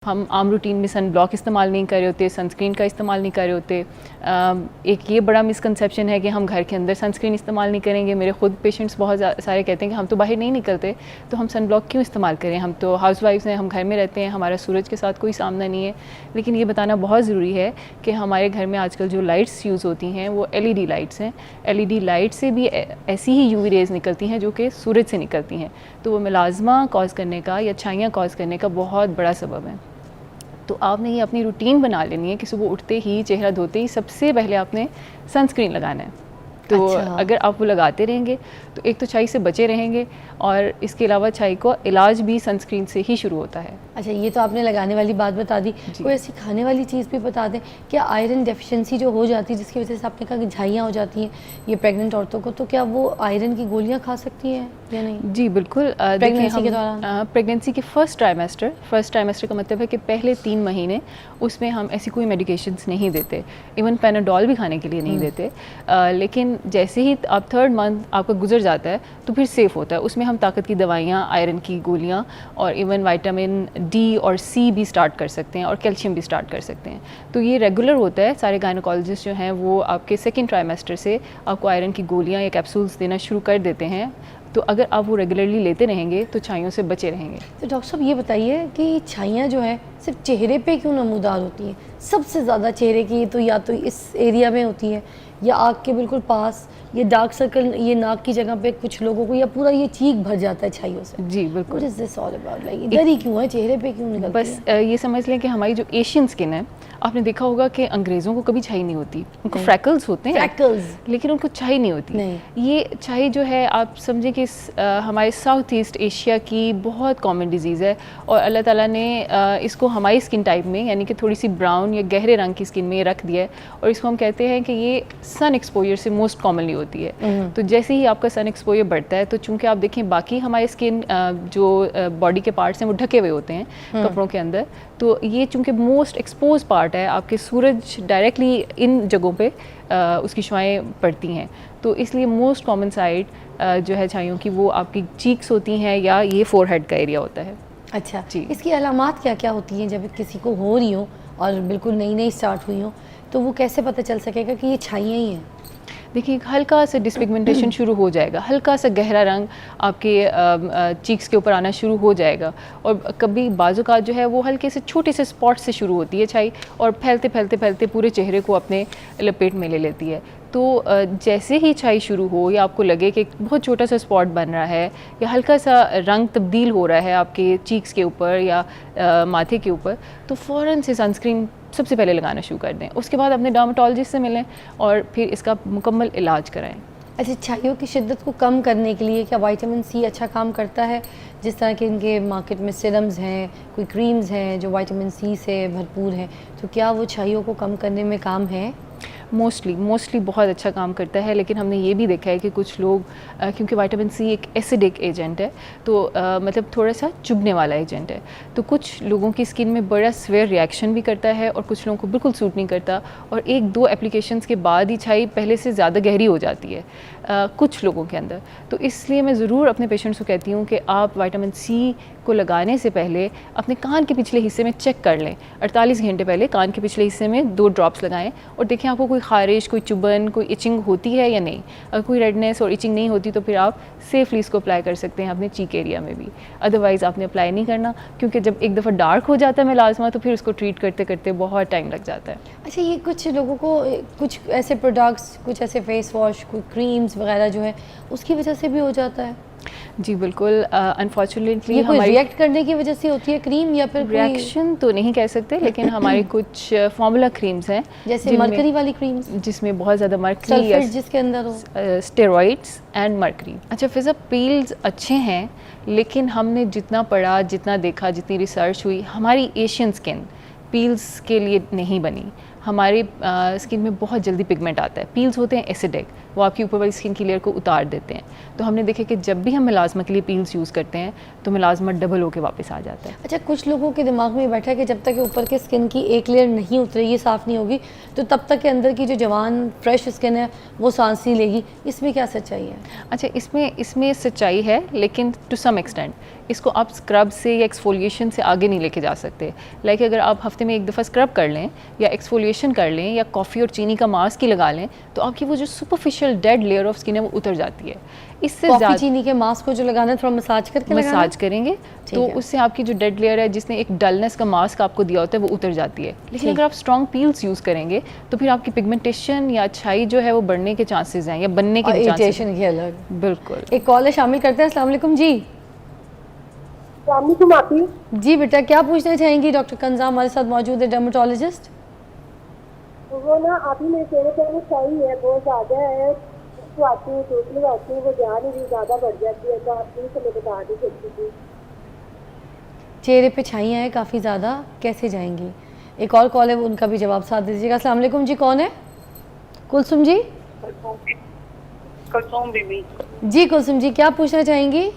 हम आम रूटीन में सन ब्लॉक इस्तेमाल नहीं कर रहे होते, सनस्क्रीन का इस्तेमाल नहीं कर रहे होते। एक ये बड़ा मिसकंसेप्शन है कि हम घर के अंदर सनस्क्रीन इस्तेमाल नहीं करेंगे। मेरे खुद पेशेंट्स बहुत सारे कहते हैं कि हम तो बाहर नहीं निकलते, तो हम सन ब्लॉक क्यों इस्तेमाल करें, हम तो हाउसवाइफ्स हैं, हम घर में रहते हैं, हमारा सूरज के साथ कोई सामना नहीं है। लेकिन ये बताना बहुत ज़रूरी है कि हमारे घर में आजकल जो लाइट्स यूज़ होती हैं वो LED लाइट्स हैं। LED लाइट से भी ऐसी ही UV रेज़ निकलती हैं जो कि सूरज से निकलती हैं, तो वो मिलाज़मा कॉज करने का या छाइयाँ कॉज करने का बहुत बड़ा सबब है। तो आपने ये अपनी रूटीन बना लेनी है कि सुबह उठते ही, चेहरा धोते ही सबसे पहले आपने सनस्क्रीन लगाना है। तो अगर आप वो लगाते रहेंगे तो एक तो छाई से बचे रहेंगे, और इसके अलावा छाई को इलाज भी सनस्क्रीन से ही शुरू होता है। अच्छा, ये तो आपने लगाने वाली बात बता दी, कोई ऐसी खाने वाली चीज़ भी बता दें क्या आयरन डेफिशिएंसी जो हो जाती है जिसकी वजह से आपने कहा कि झाइयाँ हो जाती हैं ये प्रेग्नेंट औरतों को, तो क्या वो आयरन की गोलियाँ खा सकती हैं या नहीं? जी बिल्कुल। प्रेगनेंसी के दौरान प्रेगनेंसी के फर्स्ट ट्राइमेस्टर का मतलब है कि पहले 3 महीने उसमें हम ऐसी कोई मेडिकेशंस नहीं देते, इवन पैनाडोल भी खाने के लिए नहीं देते। लेकिन जैसे ही आप 3rd मंथ आपका गुजर जाता है तो फिर सेफ़ होता है, उसमें हम ताकत की दवाइयाँ, आयरन की गोलियाँ और इवन विटामिन D और C भी स्टार्ट कर सकते हैं और कैल्शियम भी स्टार्ट कर सकते हैं। तो ये रेगुलर होता है। सारे गायनोकोलॉजिस्ट जो हैं वो आपके 2nd ट्राइमेस्टर से आपको आयरन की गोलियाँ या कैप्सूल्स देना शुरू कर देते हैं। तो अगर आप वो रेगुलरली लेते रहेंगे तो छाइयों से बचे रहेंगे। तो डॉक्टर साहब ये बताइए कि छाइयाँ जो है सिर्फ चेहरे पे क्यों नमूदार होती हैं? सबसे ज़्यादा चेहरे की तो या तो इस एरिया में होती है या आँख के बिल्कुल पास, ये डार्क सर्कल ये नाक की जगह पे कुछ लोगों को, या पूरा ये चीक भर जाता है छाइयों से। जी बिल्कुल। What is this all about? Like, इधर ही क्यों है, चेहरे पे क्यों निकलती बस है? ये समझ लें कि हमारी जो एशियन स्किन है, आपने देखा होगा कि अंग्रेज़ों को कभी छाई नहीं होती, उनको फ्रैकल्स होते हैं, फ्रैकल्स, लेकिन उनको छाई नहीं होती। नहीं। ये छाई जो है आप समझें कि हमारे साउथ ईस्ट एशिया की बहुत कॉमन डिजीज़ है, और अल्लाह ताला ने इसको हमारी स्किन टाइप में यानी कि थोड़ी सी ब्राउन या गहरे रंग की स्किन में रख दिया है, और इसको हम कहते हैं कि ये सन एक्सपोजर से मोस्ट कॉमनली होती है। तो जैसे ही आपका सन एक्सपोजर बढ़ता है तो चूँकि आप देखें बाकी हमारी स्किन जो बॉडी के पार्ट्स हैं वो ढके हुए होते हैं कपड़ों के अंदर, तो ये चूँकि मोस्ट एक्सपोज पार्ट है, आपके सूरज डायरेक्टली इन जगहों पे उसकी शुआएँ पड़ती हैं, तो इसलिए मोस्ट कॉमन साइड जो है छाइयों की वो आपकी चीक्स होती हैं या ये फोरहेड का एरिया होता है। अच्छा जी। इसकी अलामात क्या क्या होती हैं जब किसी को हो रही हो और बिल्कुल नई नई स्टार्ट हुई हो, तो वो कैसे पता चल सकेगा कि ये छाइयाँ ही हैं? देखिए हल्का सा डिसपिगमेंटेशन शुरू हो जाएगा, हल्का सा गहरा रंग आपके चीक्स के ऊपर आना शुरू हो जाएगा, और कभी बाज़ुकात जो है वो हल्के से छोटे से स्पॉट से शुरू होती है छाई, और फैलते फैलते फैलते पूरे चेहरे को अपने लपेट में ले लेती है। तो जैसे ही छाई शुरू हो या आपको लगे कि बहुत छोटा सा स्पॉट बन रहा है या हल्का सा रंग तब्दील हो रहा है आपके चीक्स के ऊपर या माथे के ऊपर, तो फ़ौरन से सनस्क्रीन सबसे पहले लगाना शुरू कर दें। उसके बाद अपने डर्मेटोलॉजिस्ट से मिलें और फिर इसका मुकम्मल इलाज कराएं। अच्छा, छाइयों की शिद्दत को कम करने के लिए क्या विटामिन C अच्छा काम करता है? जिस तरह के इनके मार्केट में सिरम्स हैं, कोई क्रीम्स हैं जो विटामिन C से भरपूर हैं, तो क्या वो छाइयों को कम करने में काम है? मोस्टली बहुत अच्छा काम करता है, लेकिन हमने ये भी देखा है कि कुछ लोग क्योंकि विटामिन C एक एसिडिक एजेंट है, तो मतलब थोड़ा सा चुभने वाला एजेंट है, तो कुछ लोगों की स्किन में बड़ा स्वेयर रिएक्शन भी करता है और कुछ लोगों को बिल्कुल सूट नहीं करता, और 1-2 एप्लीकेशंस के बाद ही छाई पहले से ज़्यादा गहरी हो जाती है कुछ लोगों के अंदर। तो इसलिए मैं ज़रूर अपने पेशेंट्स को कहती हूँ कि आप विटामिन C को लगाने से पहले अपने कान के पिछले हिस्से में चेक कर लें। 48 घंटे पहले कान के पिछले हिस्से में 2 ड्रॉप्स लगाएं और देखें आपको कोई ख़ारिश, कोई चुभन, कोई इचिंग होती है या नहीं। अगर कोई रेडनेस और इचिंग नहीं होती तो फिर आप सेफली इसको अप्लाई कर सकते हैं अपने चीक एरिया में भी। अदरवाइज़ आपने अप्लाई नहीं करना, क्योंकि जब एक दफ़ा डार्क हो जाता है मेलाज़मा तो फिर उसको ट्रीट करते करते बहुत टाइम लग जाता है। अच्छा, ये कुछ लोगों को कुछ ऐसे प्रोडक्ट्स, कुछ ऐसे फेस वॉश, कोई क्रीम्स वगैरह जो है उसकी वजह से भी हो जाता है? जी बिल्कुल। अनफॉर्चुनेटली ये कोई रिएक्ट करने की वजह से होती है क्रीम, या फिर रिएक्शन तो नहीं कह सकते, लेकिन हमारे कुछ फार्मूला क्रीम्स हैं जैसे मरकरी वाली क्रीम्स जिसमें बहुत ज़्यादा मरकरी सल्फेट जिसके अंदर हो, स्टेरॉइड्स एंड मरकरी। अच्छा फिज़ा पील्स अच्छे हैं, लेकिन हमने जितना पढ़ा, जितना देखा, जितनी रिसर्च हुई, हमारी एशियन स्किन पील्स के लिए नहीं बनी। हमारी स्किन में बहुत जल्दी पिगमेंट आता है, पील्स होते हैं एसिडिक, वो आपकी ऊपर वाली स्किन की लेयर को उतार देते हैं। तो हमने देखा कि जब भी हम मिलाजमा के लिए पील्स यूज़ करते हैं तो मिलाजमा डबल होकर वापस आ जाता है। अच्छा, कुछ लोगों के दिमाग में ये बैठा है कि जब तक कि ऊपर के स्किन की एक लेयर नहीं उतरेगी, साफ़ नहीं होगी, तो तब तक के अंदर की जो जवान फ्रेश स्किन है वो सांस नहीं लेगी। इसमें क्या सच्चाई है? अच्छा, इसमें सच्चाई है, लेकिन टू सम एक्सटेंट इसको आप स्क्रब से या एक्सफोलिएशन से आगे नहीं लेके जा सकते। लाइक अगर आप हफ्ते में एक दफ़ा स्क्रब कर लें या एक्सफोलिएशन कर लें या कॉफ़ी और चीनी का मास्क ही लगा लें तो आपकी वो जो superficial dead layer of skin है वो उतर जाती है। इससे कॉफ़ी चीनी के मास्क को जो लगाना है थोड़ा मसाज करके लगाना, मसाज करेंगे तो उससे आपकी जो डेड लेयर है जिसने एक डलनेस का मास्क आपको दिया होता है वो उतर जाती है। लेकिन अगर आप स्ट्रॉन्ग पील्स यूज़ करेंगे तो फिर आपकी पिगमेंटेशन या अच्छाई जो है वो बढ़ने के चांसेस हैं या बनने के चांसेस की अलग। बिल्कुल। एक कॉल है, शामिल करते हैं। अस्सलाम वालेकुम जी। आप जी बेटा, क्या पूछना चाहेंगी? डॉक्टर कंजा हमारे साथ मौजूद है, डर्मेटोलॉजिस्ट। वो ना अभी मेरे चेहरे पे वो सही है, बहुत ज़्यादा है, तो आती है टोटली आती है, वो जान ही ज़्यादा बढ़ जाती है, तो आप प्लीज़ हमें बता दी सकती थी। चेहरे पे छाइयाँ हैं काफ़ी ज़्यादा, कैसे जाएंगी? एक और कॉल है, उनका भी जवाब साथ दीजिएगा। अस्सलाम वालेकुम जी, कौन है? कुलसुम जी। कुलसुम बीबी। जी कुलसुम जी, क्या पूछना चाहेंगी?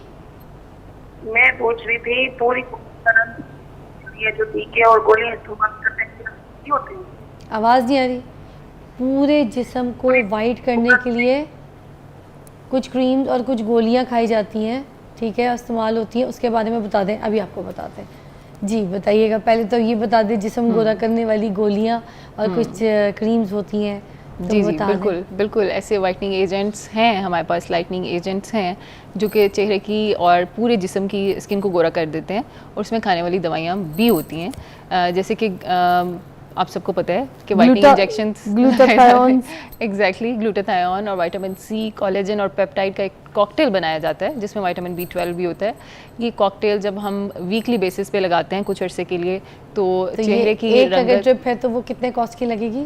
मैं पूछ रही थी पूरी ये जो टीके और गोलियां इस्तेमाल करते हैं क्यों होते हैं? आवाज़ नहीं आ रही। पूरे जिस्म को वाइट करने के लिए कुछ क्रीम्स और कुछ गोलियां खाई जाती हैं, ठीक है, इस्तेमाल होती हैं। उसके बारे में बता दें, अभी आपको बताते हैं। जी बताइएगा, पहले तो ये बता दें, जिस्म गोरा करने वाली गोलियां और कुछ क्रीम्स होती हैं तो जी बता बिल्कुल दें। बिल्कुल ऐसे वाइटनिंग एजेंट्स हैं हमारे पास, लाइटनिंग एजेंट्स हैं जो कि चेहरे की और पूरे जिस्म की स्किन को गोरा कर देते हैं और उसमें खाने वाली दवाइयाँ भी होती हैं। जैसे कि आप सबको पता है कि whitening injections glutathione exactly glutathione और विटामिन सी, कोलेजन और पेप्टाइड का एक कॉकटेल बनाया जाता है जिसमें विटामिन B12 भी होता है। ये कॉकटेल जब हम वीकली बेसिस पे लगाते हैं कुछ अरसे के लिए तो चेहरे की एक अगर रंगत। ट्रिप है तो वो कितने कॉस्ट की लगेगी?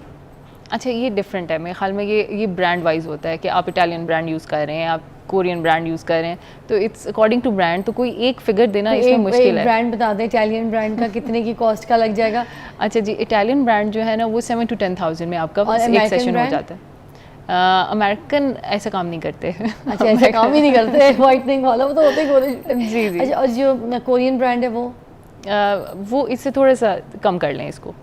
अच्छा, ये डिफरेंट है मेरे ख्याल में, ये ब्रांड वाइज होता है कि आप इटालियन ब्रांड यूज़ कर रहे हैं, आप कोरियन ब्रांड यूज़ कर रहे हैं, तो इट्स अकॉर्डिंग टू ब्रांड, तो कोई एक फिगर देना इसमें मुश्किल है। ब्रांड बता दें, इटालियन ब्रांड का कितने की कॉस्ट का लग जाएगा? अच्छा जी, इटालियन ब्रांड जो है ना वो 7 to 10,000 में आपका और एक American सेशन हो brand? जाता है। अमेरिकन ऐसा काम नहीं करते। अच्छा, ऐसे काम ही नहीं करते वाइटनिंग वाला, वो तो होते ही गोरे। जी जी। अच्छा, और जो कोरियन ब्रांड है वो वो इससे थोड़ा सा कम कर लें इसको।